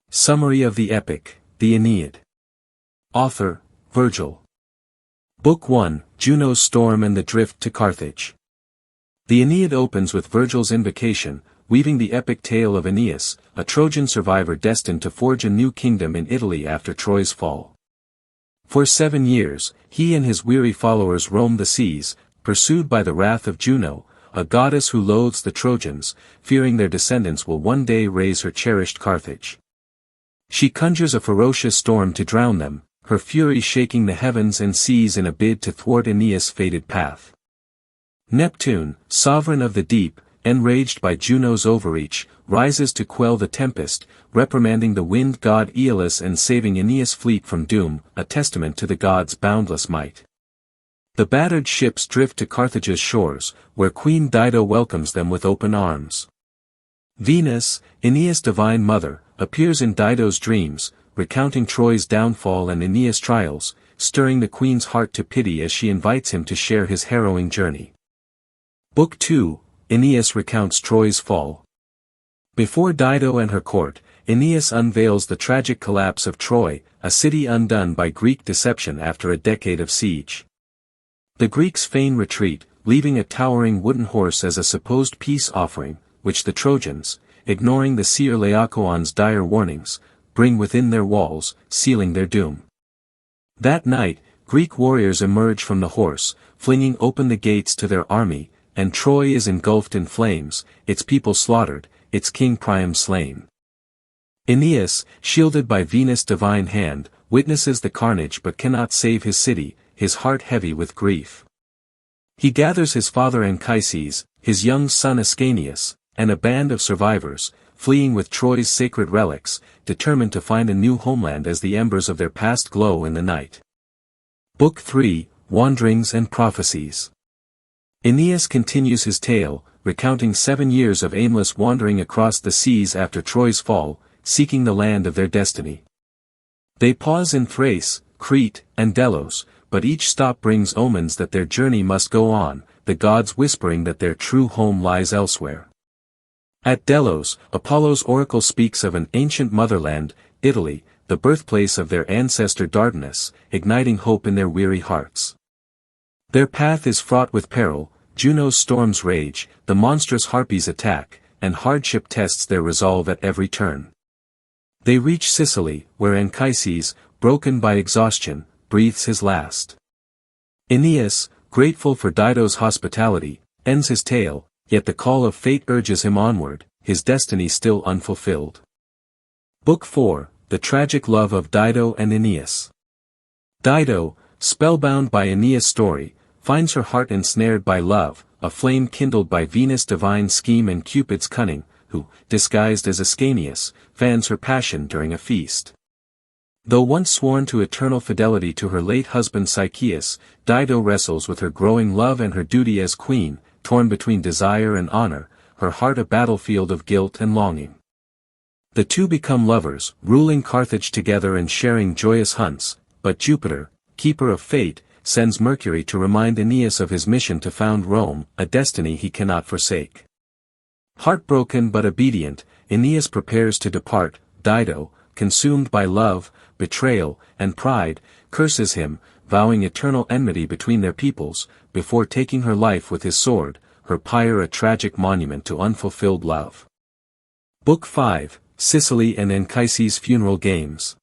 Summary of the epic, the Aeneid. Author, Virgil. Book 1, Juno's Storm and the Drift to Carthage. The Aeneid opens with Virgil's invocation, weaving the epic tale of Aeneas, a Trojan survivor destined to forge a new kingdom in Italy after Troy's fall. For 7 years, he and his weary followers roamed the seas, pursued by the wrath of Juno, a goddess who loathes the Trojans, fearing their descendants will one day raise her cherished Carthage. She conjures a ferocious storm to drown them, her fury shaking the heavens and seas in a bid to thwart Aeneas' fated path. Neptune, sovereign of the deep, enraged by Juno's overreach, rises to quell the tempest, reprimanding the wind god Aeolus and saving Aeneas' fleet from doom, a testament to the god's boundless might. The battered ships drift to Carthage's shores, where Queen Dido welcomes them with open arms. Venus, Aeneas' divine mother, appears in Dido's dreams, recounting Troy's downfall and Aeneas' trials, stirring the queen's heart to pity as she invites him to share his harrowing journey. Book 2, Aeneas recounts Troy's fall. Before Dido and her court, Aeneas unveils the tragic collapse of Troy, a city undone by Greek deception after a decade of siege. The Greeks feign retreat, leaving a towering wooden horse as a supposed peace offering, which the Trojans, ignoring the seer Laocoon's dire warnings, bring within their walls, sealing their doom. That night, Greek warriors emerge from the horse, flinging open the gates to their army, and Troy is engulfed in flames, its people slaughtered, its king Priam slain. Aeneas, shielded by Venus' divine hand, witnesses the carnage but cannot save his city, his heart heavy with grief. He gathers his father Anchises, his young son Aeneas, and a band of survivors, fleeing with Troy's sacred relics, determined to find a new homeland as the embers of their past glow in the night. Book 3, Wanderings and Prophecies. Aeneas continues his tale, recounting 7 years of aimless wandering across the seas after Troy's fall, seeking the land of their destiny. They pause in Thrace, Crete, and Delos, but each stop brings omens that their journey must go on, the gods whispering that their true home lies elsewhere. At Delos, Apollo's oracle speaks of an ancient motherland, Italy, the birthplace of their ancestor Dardanus, igniting hope in their weary hearts. Their path is fraught with peril, Juno's storms rage, the monstrous harpies attack, and hardship tests their resolve at every turn. They reach Sicily, where Anchises, broken by exhaustion, breathes his last. Aeneas, grateful for Dido's hospitality, ends his tale, yet the call of fate urges him onward, his destiny still unfulfilled. Book 4, The Tragic Love of Dido and Aeneas. Dido, spellbound by Aeneas' story, finds her heart ensnared by love, a flame kindled by Venus' divine scheme and Cupid's cunning, who, disguised as Aeneas, fans her passion during a feast. Though once sworn to eternal fidelity to her late husband Sychaeus, Dido wrestles with her growing love and her duty as queen, torn between desire and honor, her heart a battlefield of guilt and longing. The two become lovers, ruling Carthage together and sharing joyous hunts, but Jupiter, keeper of fate, sends Mercury to remind Aeneas of his mission to found Rome, a destiny he cannot forsake. Heartbroken but obedient, Aeneas prepares to depart. Dido, consumed by love, betrayal, and pride, curses him, vowing eternal enmity between their peoples, before taking her life with his sword, her pyre a tragic monument to unfulfilled love. Book 5, Sicily and Anchises' Funeral Games.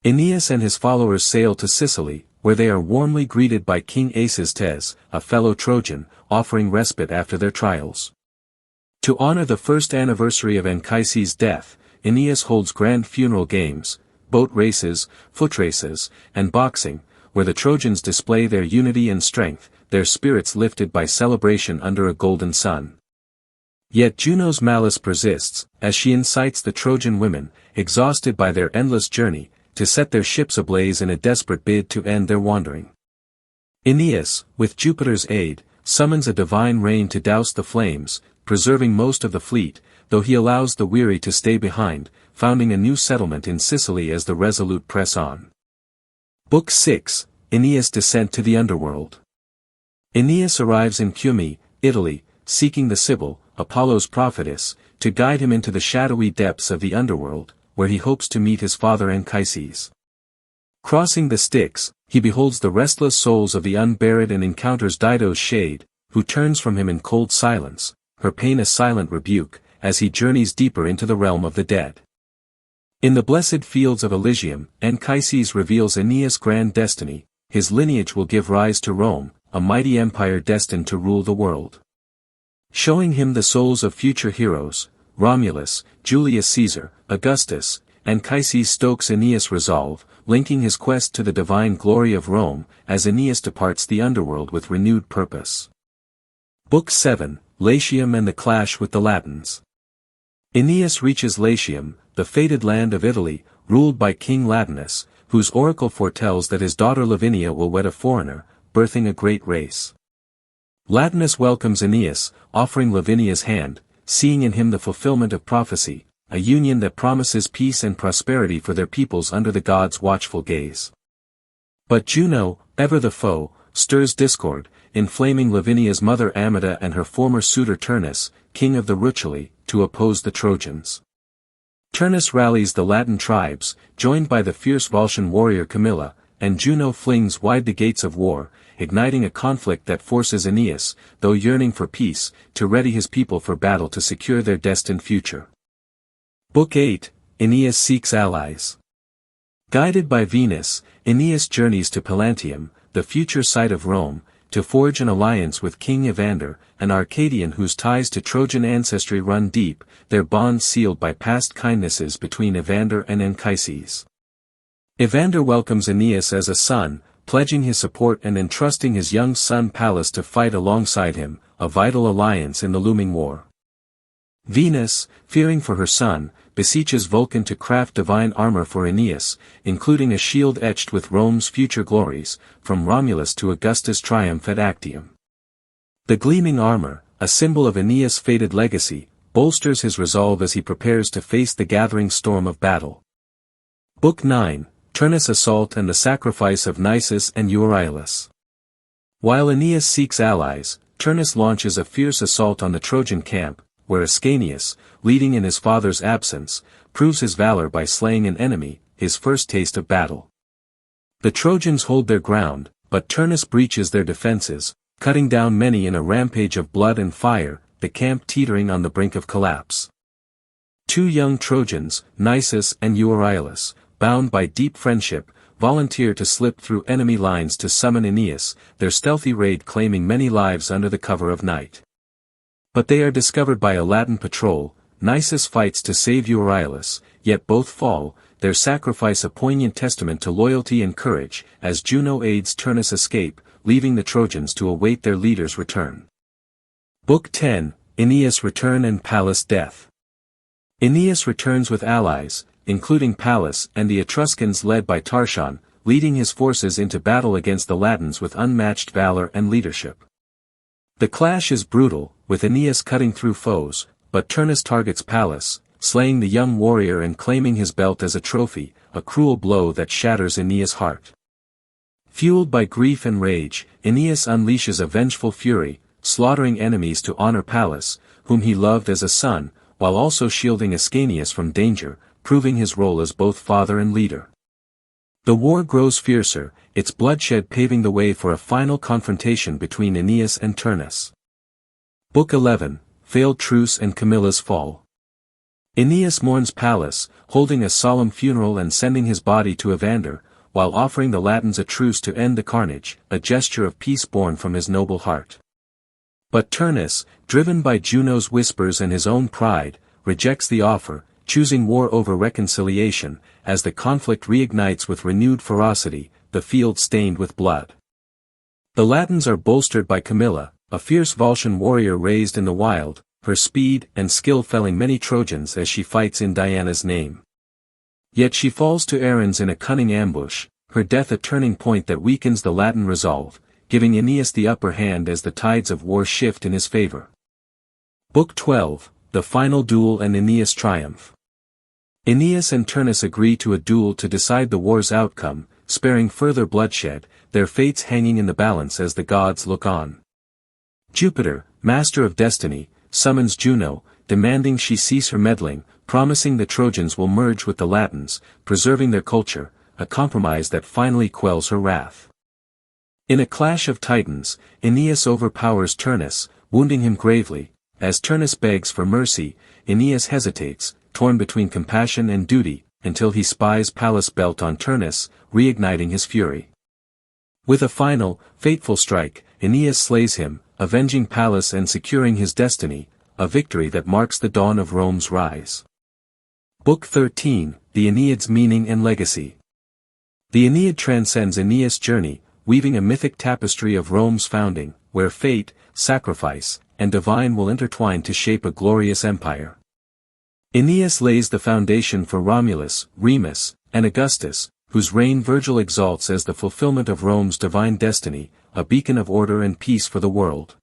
Aeneas and his followers sail to Sicily, where they are warmly greeted by King Acestes, a fellow Trojan, offering respite after their trials. To honor the first anniversary of Anchises' death, Aeneas holds grand funeral games, boat races, foot races, and boxing, where the Trojans display their unity and strength, their spirits lifted by celebration under a golden sun. Yet Juno's malice persists, as she incites the Trojan women, exhausted by their endless journey, to set their ships ablaze in a desperate bid to end their wandering. Aeneas, with Jupiter's aid, summons a divine rain to douse the flames, preserving most of the fleet, though he allows the weary to stay behind, founding a new settlement in Sicily as the resolute press on. Book 6, Aeneas' Descent to the Underworld. Aeneas arrives in Cumae, Italy, seeking the Sibyl, Apollo's prophetess, to guide him into the shadowy depths of the underworld, where he hopes to meet his father Anchises. Crossing the Styx, he beholds the restless souls of the unburied and encounters Dido's shade, who turns from him in cold silence, her pain a silent rebuke, as he journeys deeper into the realm of the dead. In the blessed fields of Elysium, Anchises reveals Aeneas' grand destiny. His lineage will give rise to Rome, a mighty empire destined to rule the world. Showing him the souls of future heroes, Romulus, Julius Caesar, Augustus, Anchises stokes Aeneas' resolve, linking his quest to the divine glory of Rome, as Aeneas departs the underworld with renewed purpose. Book 7, Latium and the Clash with the Latins. Aeneas reaches Latium, the fated land of Italy, ruled by King Latinus, whose oracle foretells that his daughter Lavinia will wed a foreigner, birthing a great race. Latinus welcomes Aeneas, offering Lavinia's hand, seeing in him the fulfillment of prophecy, a union that promises peace and prosperity for their peoples under the gods' watchful gaze. But Juno, ever the foe, stirs discord, inflaming Lavinia's mother Amata and her former suitor Turnus, king of the Ruculi, to oppose the Trojans. Turnus rallies the Latin tribes, joined by the fierce Volscian warrior Camilla, and Juno flings wide the gates of war, igniting a conflict that forces Aeneas, though yearning for peace, to ready his people for battle to secure their destined future. Book 8, Aeneas seeks allies. Guided by Venus, Aeneas journeys to Pallanteum, the future site of Rome, to forge an alliance with King Evander, an Arcadian whose ties to Trojan ancestry run deep, their bonds sealed by past kindnesses between Evander and Anchises. Evander welcomes Aeneas as a son, pledging his support and entrusting his young son Pallas to fight alongside him, a vital alliance in the looming war. Venus, fearing for her son, beseeches Vulcan to craft divine armor for Aeneas, including a shield etched with Rome's future glories, from Romulus to Augustus' triumph at Actium. The gleaming armor, a symbol of Aeneas' fated legacy, bolsters his resolve as he prepares to face the gathering storm of battle. Book 9, Turnus' assault and the sacrifice of Nisus and Euryalus. While Aeneas seeks allies, Turnus launches a fierce assault on the Trojan camp, where Ascanius, leading in his father's absence, proves his valor by slaying an enemy, his first taste of battle. The Trojans hold their ground, but Turnus breaches their defenses, cutting down many in a rampage of blood and fire, the camp teetering on the brink of collapse. Two young Trojans, Nisus and Euryalus, bound by deep friendship, volunteer to slip through enemy lines to summon Aeneas, their stealthy raid claiming many lives under the cover of night. But they are discovered by a Latin patrol. Nisus fights to save Euryalus, yet both fall, their sacrifice a poignant testament to loyalty and courage, as Juno aids Turnus escape, leaving the Trojans to await their leader's return. Book 10, Aeneas' return and Pallas' death. Aeneas returns with allies, including Pallas and the Etruscans led by Trojan, leading his forces into battle against the Latins with unmatched valor and leadership. The clash is brutal, with Aeneas cutting through foes, but Turnus targets Pallas, slaying the young warrior and claiming his belt as a trophy, a cruel blow that shatters Aeneas' heart. Fueled by grief and rage, Aeneas unleashes a vengeful fury, slaughtering enemies to honor Pallas, whom he loved as a son, while also shielding Ascanius from danger, proving his role as both father and leader. The war grows fiercer, its bloodshed paving the way for a final confrontation between Aeneas and Turnus. Book 11, Failed Truce and Camilla's Fall. Aeneas mourns Pallas, holding a solemn funeral and sending his body to Evander, while offering the Latins a truce to end the carnage, a gesture of peace born from his noble heart. But Turnus, driven by Juno's whispers and his own pride, rejects the offer, choosing war over reconciliation, as the conflict reignites with renewed ferocity, the field stained with blood. The Latins are bolstered by Camilla, a fierce Volscian warrior raised in the wild, her speed and skill felling many Trojans as she fights in Diana's name. Yet she falls to Aruns in a cunning ambush, her death a turning point that weakens the Latin resolve, giving Aeneas the upper hand as the tides of war shift in his favor. Book 12, The Final Duel and Aeneas' Triumph. Aeneas and Turnus agree to a duel to decide the war's outcome, sparing further bloodshed, their fates hanging in the balance as the gods look on. Jupiter, master of destiny, summons Juno, demanding she cease her meddling, promising the Trojans will merge with the Latins, preserving their culture, a compromise that finally quells her wrath. In a clash of titans, Aeneas overpowers Turnus, wounding him gravely. As Turnus begs for mercy, Aeneas hesitates, torn between compassion and duty, until he spies Pallas' belt on Turnus, reigniting his fury. With a final, fateful strike, Aeneas slays him, avenging Pallas and securing his destiny, a victory that marks the dawn of Rome's rise. Book 13, The Aeneid's Meaning and Legacy. The Aeneid transcends Aeneas' journey, weaving a mythic tapestry of Rome's founding, where fate, sacrifice, and divine will intertwine to shape a glorious empire. Aeneas lays the foundation for Romulus, Remus, and Augustus, whose reign Virgil exalts as the fulfillment of Rome's divine destiny, a beacon of order and peace for the world.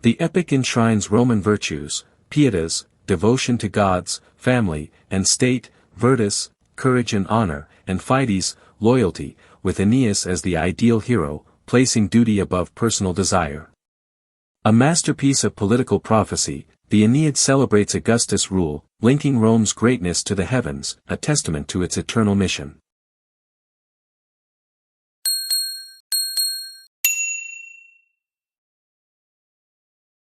The epic enshrines Roman virtues, pietas, devotion to gods, family, and state, virtus, courage and honor, and fides, loyalty, with Aeneas as the ideal hero, placing duty above personal desire. A masterpiece of political prophecy, the Aeneid celebrates Augustus' rule, linking Rome's greatness to the heavens, a testament to its eternal mission.